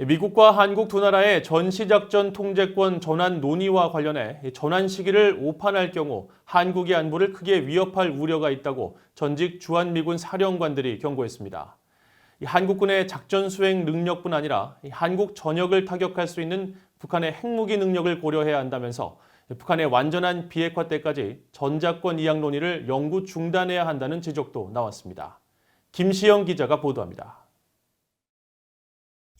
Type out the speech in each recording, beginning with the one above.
미국과 한국 두 나라의 전시작전 통제권 전환 논의와 관련해 전환 시기를 오판할 경우 한국의 안보를 크게 위협할 우려가 있다고 전직 주한미군 사령관들이 경고했습니다. 한국군의 작전 수행 능력뿐 아니라 한국 전역을 타격할 수 있는 북한의 핵무기 능력을 고려해야 한다면서 북한의 완전한 비핵화 때까지 전작권 이양 논의를 영구 중단해야 한다는 지적도 나왔습니다. 김시영 기자가 보도합니다.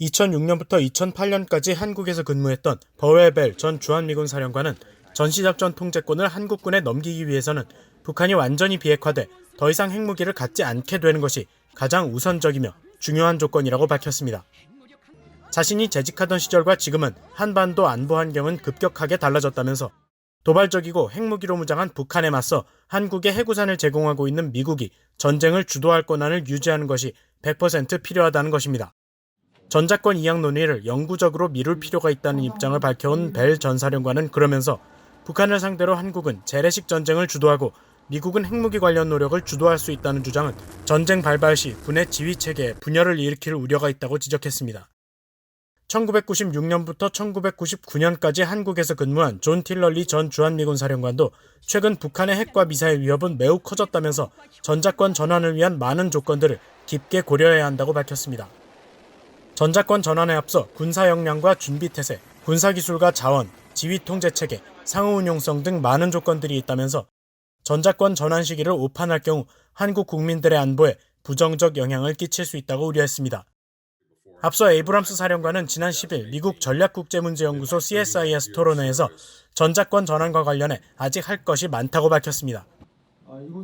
2006년부터 2008년까지 한국에서 근무했던 버웰벨 전 주한미군 사령관은 전시작전 통제권을 한국군에 넘기기 위해서는 북한이 완전히 비핵화돼 더 이상 핵무기를 갖지 않게 되는 것이 가장 우선적이며 중요한 조건이라고 밝혔습니다. 자신이 재직하던 시절과 지금은 한반도 안보 환경은 급격하게 달라졌다면서 도발적이고 핵무기로 무장한 북한에 맞서 한국에 핵우산을 제공하고 있는 미국이 전쟁을 주도할 권한을 유지하는 것이 100% 필요하다는 것입니다. 전작권 이양 논의를 영구적으로 미룰 필요가 있다는 입장을 밝혀온 벨 전 사령관은 그러면서 북한을 상대로 한국은 재래식 전쟁을 주도하고 미국은 핵무기 관련 노력을 주도할 수 있다는 주장은 전쟁 발발 시 군의 지휘체계에 분열을 일으킬 우려가 있다고 지적했습니다. 1996년부터 1999년까지 한국에서 근무한 존 틸러리 전 주한미군 사령관도 최근 북한의 핵과 미사일 위협은 매우 커졌다면서 전작권 전환을 위한 많은 조건들을 깊게 고려해야 한다고 밝혔습니다. 전작권 전환에 앞서 군사 역량과 준비 태세, 군사기술과 자원, 지휘 통제 체계, 상호 운용성 등 많은 조건들이 있다면서 전작권 전환 시기를 오판할 경우 한국 국민들의 안보에 부정적 영향을 끼칠 수 있다고 우려했습니다. 앞서 에이브람스 사령관은 지난 10일 미국 전략국제문제연구소 CSIS 토론회에서 전작권 전환과 관련해 아직 할 것이 많다고 밝혔습니다.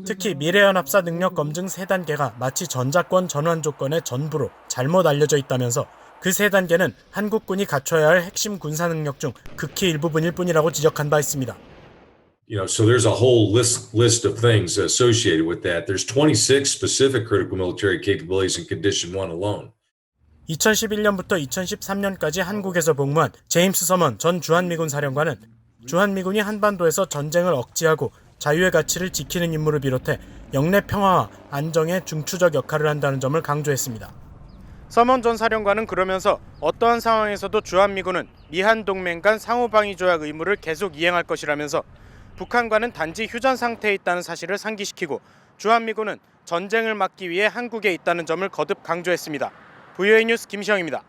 특히 미래연합사 능력 검증 3단계가 마치 전작권 전환 조건의 전부로 잘못 알려져 있다면서 그 3단계는 한국군이 갖춰야 할 핵심 군사 능력 중 극히 일부분일 뿐이라고 지적한 바 있습니다. So there's a whole list of things associated with that. There's 26 specific critical military capabilities in Condition 1 alone. 2011년부터 2013년까지 한국에서 복무한 제임스 서먼 전 주한미군 사령관은 주한미군이 한반도에서 전쟁을 억제하고 자유의 가치를 지키는 임무를 비롯해 영내 평화와 안정에 중추적 역할을 한다는 점을 강조했습니다. 서먼 전 사령관은 그러면서 어떠한 상황에서도 주한미군은 미한동맹 간 상호방위조약 의무를 계속 이행할 것이라면서 북한과는 단지 휴전 상태에 있다는 사실을 상기시키고 주한미군은 전쟁을 막기 위해 한국에 있다는 점을 거듭 강조했습니다. VOA 뉴스 김시영입니다.